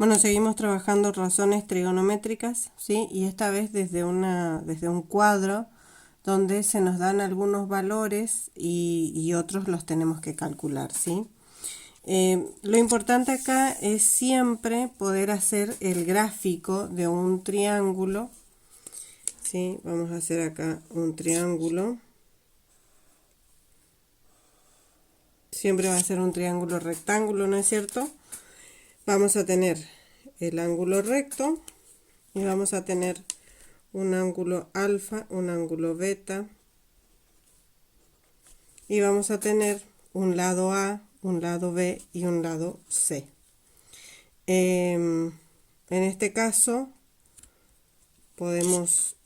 Bueno, seguimos trabajando razones trigonométricas, ¿sí? Y esta vez desde un cuadro donde se nos dan algunos valores y otros los tenemos que calcular, ¿sí? Lo importante acá es siempre poder hacer el gráfico de un triángulo, ¿sí? Vamos a hacer acá un triángulo. Siempre va a ser un triángulo rectángulo, ¿no es cierto? Vamos a tener el ángulo recto y vamos a tener un ángulo alfa, un ángulo beta y vamos a tener un lado A, un lado B y un lado C. En este caso podemos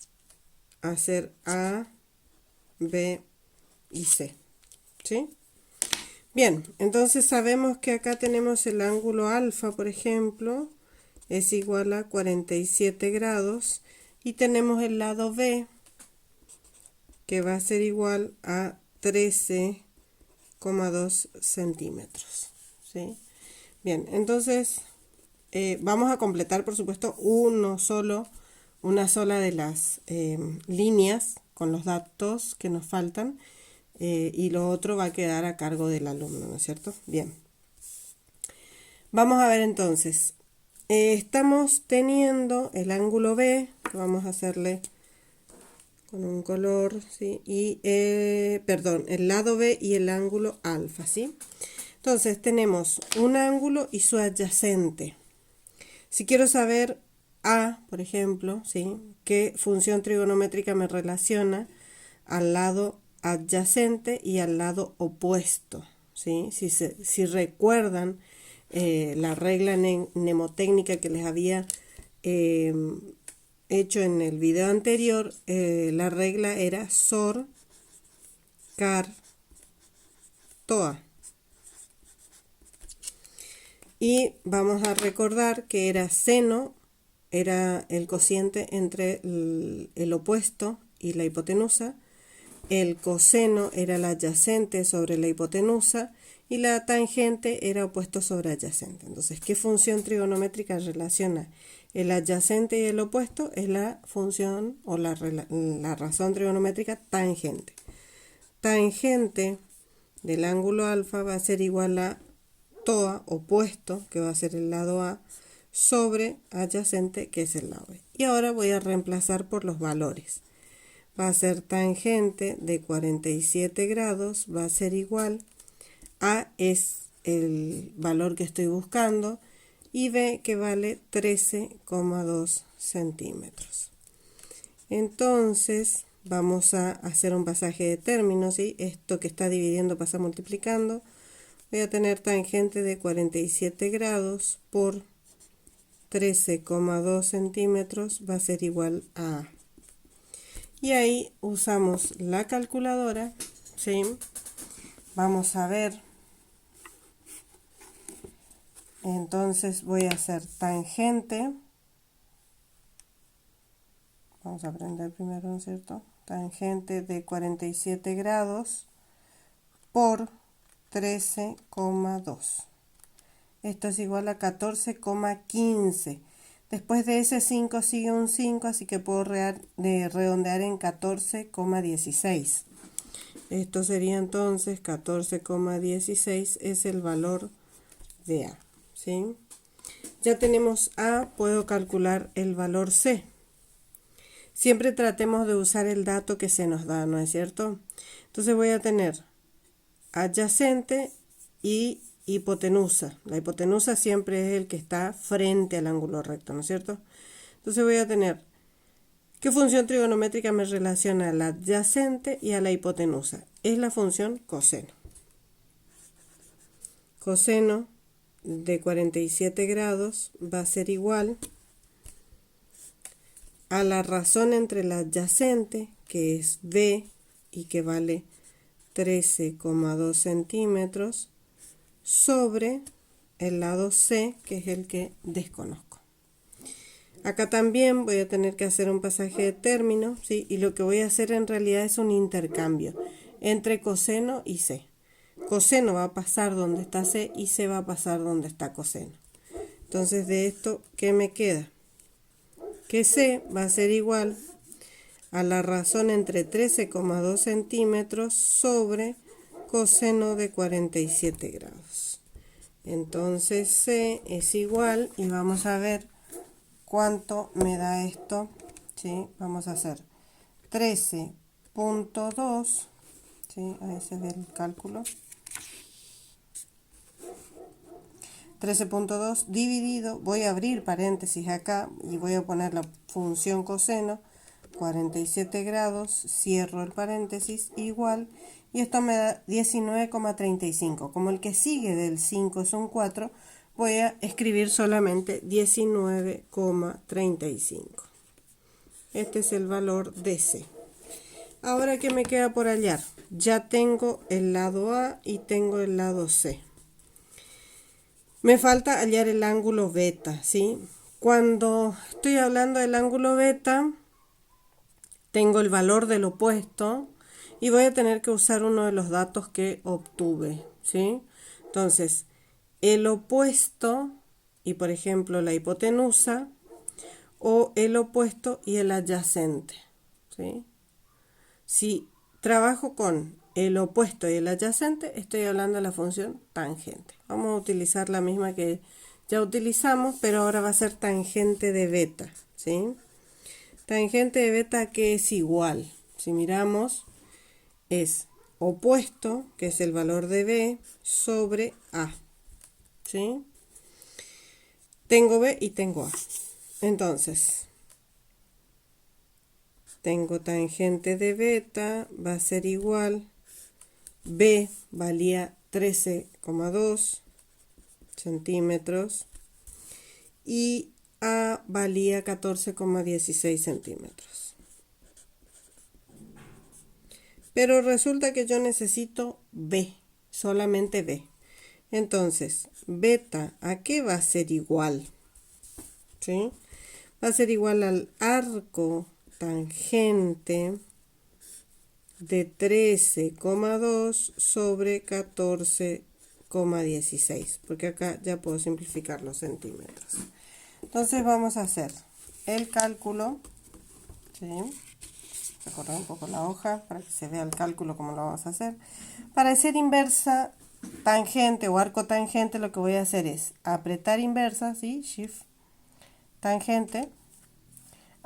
hacer A, B y C, ¿sí? Bien, entonces sabemos que acá tenemos el ángulo alfa, por ejemplo, es igual a 47 grados y tenemos el lado B que va a ser igual a 13,2 centímetros, ¿sí? Bien, entonces vamos a completar, por supuesto, una sola de las líneas con los datos que nos faltan y lo otro va a quedar a cargo del alumno, ¿no es cierto? Bien. Vamos a ver entonces. Estamos teniendo el ángulo B, que vamos a hacerle con un color, ¿sí? Y, el lado B y el ángulo alfa, ¿sí? Entonces tenemos un ángulo y su adyacente. Si quiero saber A, por ejemplo, ¿sí? ¿Qué función trigonométrica me relaciona al lado adyacente y al lado opuesto? ¿Sí? Si recuerdan la regla mnemotécnica que les había hecho en el video anterior, la regla era SOR, CAR, TOA. Y vamos a recordar que era seno, era el cociente entre el opuesto y la hipotenusa, el coseno era la adyacente sobre la hipotenusa y la tangente era opuesto sobre adyacente. Entonces, ¿qué función trigonométrica relaciona el adyacente y el opuesto? Es la función o la razón trigonométrica tangente. Tangente del ángulo alfa va a ser igual a TOA opuesto, que va a ser el lado A, sobre adyacente, que es el lado B. Y ahora voy a reemplazar por los valores. Va a ser tangente de 47 grados, va a ser igual a es el valor que estoy buscando y B que vale 13,2 centímetros. Entonces vamos a hacer un pasaje de términos, ¿sí? Esto que está dividiendo pasa multiplicando. Voy a tener tangente de 47 grados por 13,2 centímetros va a ser igual a A. Y ahí usamos la calculadora, ¿sí? Vamos a ver. Entonces voy a hacer tangente. Vamos a aprender primero, ¿no es cierto? Tangente de 47 grados por 13,2. Esto es igual a 14,15. Después de ese 5 sigue un 5, así que puedo redondear en 14,16. Esto sería entonces 14,16 es el valor de A, ¿sí? Ya tenemos A, puedo calcular el valor C. Siempre tratemos de usar el dato que se nos da, ¿no es cierto? Entonces voy a tener adyacente y hipotenusa. La hipotenusa siempre es el que está frente al ángulo recto, ¿no es cierto? Entonces voy a tener, ¿qué función trigonométrica me relaciona al adyacente y a la hipotenusa? Es la función coseno. Coseno de 47 grados va a ser igual a la razón entre la adyacente, que es B y que vale 13,2 centímetros, sobre el lado C, que es el que desconozco. Acá también voy a tener que hacer un pasaje de término, ¿sí? Y lo que voy a hacer en realidad es un intercambio entre coseno y C. Coseno va a pasar donde está C y C va a pasar donde está coseno. Entonces de esto, ¿qué me queda? Que C va a ser igual a la razón entre 13,2 centímetros sobre coseno de 47 grados. Entonces C es igual, y vamos a ver cuánto me da esto, ¿sí? Vamos a hacer 13,2, ¿sí? Ahí se ve el cálculo. 13,2 dividido, voy a abrir paréntesis acá y voy a poner la función coseno, 47 grados, cierro el paréntesis, igual, y esto me da 19,35. Como el que sigue del 5 es un 4, voy a escribir solamente 19,35. Este es el valor de C. Ahora, ¿qué me queda por hallar? Ya tengo el lado A y tengo el lado C. Me falta hallar el ángulo beta, ¿sí? Cuando estoy hablando del ángulo beta, tengo el valor del opuesto y voy a tener que usar uno de los datos que obtuve, ¿sí? Entonces, el opuesto y, por ejemplo, la hipotenusa, o el opuesto y el adyacente, ¿sí? Si trabajo con el opuesto y el adyacente, estoy hablando de la función tangente. Vamos a utilizar la misma que ya utilizamos, pero ahora va a ser tangente de beta, ¿sí? Tangente de beta, que es igual, si miramos, es opuesto, que es el valor de B, sobre A, ¿sí? Tengo B y tengo A. Entonces, tengo tangente de beta, va a ser igual, B valía 13,2 centímetros y A valía 14,16 centímetros. Pero resulta que yo necesito B, solamente B. Entonces, beta, ¿a qué va a ser igual? ¿Sí? Va a ser igual al arco tangente de 13,2 sobre 14,16, porque acá ya puedo simplificar los centímetros. Entonces vamos a hacer el cálculo, ¿sí? Recorrer un poco la hoja para que se vea el cálculo como lo vamos a hacer. Para hacer inversa tangente o arco tangente, lo que voy a hacer es apretar inversa, ¿sí? Shift, tangente,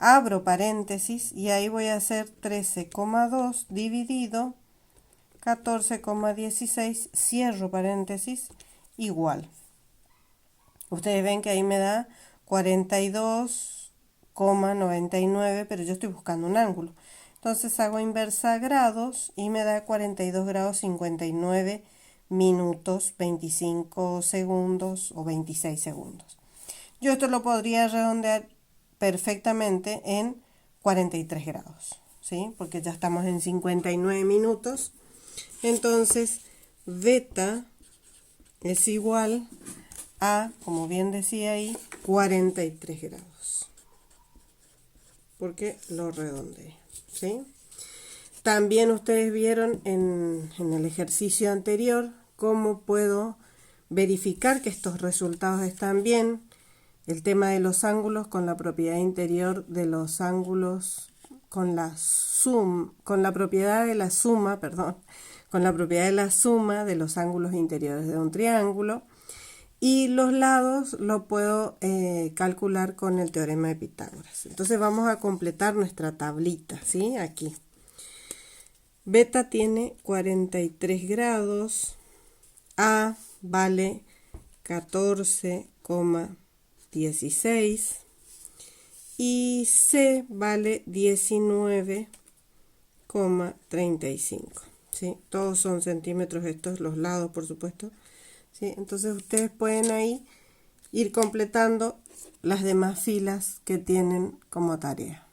abro paréntesis y ahí voy a hacer 13,2 dividido 14,16, cierro paréntesis, igual. Ustedes ven que ahí me da 42,99, pero yo estoy buscando un ángulo. Entonces hago inversa a grados y me da 42 grados 59 minutos 25 segundos o 26 segundos. Yo esto lo podría redondear perfectamente en 43 grados, ¿sí? Porque ya estamos en 59 minutos. Entonces, beta es igual a, como bien decía ahí, 43 grados. Porque lo redondeé, ¿sí? También ustedes vieron en el ejercicio anterior cómo puedo verificar que estos resultados están bien. El tema de los ángulos con la propiedad interior de los ángulos, con la propiedad de la suma, con la propiedad de la suma de los ángulos interiores de un triángulo. Y los lados lo puedo calcular con el teorema de Pitágoras. Entonces vamos a completar nuestra tablita, ¿sí? Aquí. Beta tiene 43 grados. A vale 14,16. Y C vale 19,35. ¿Sí? Todos son centímetros estos, los lados, por supuesto. ¿Sí? Entonces ustedes pueden ahí ir completando las demás filas que tienen como tarea.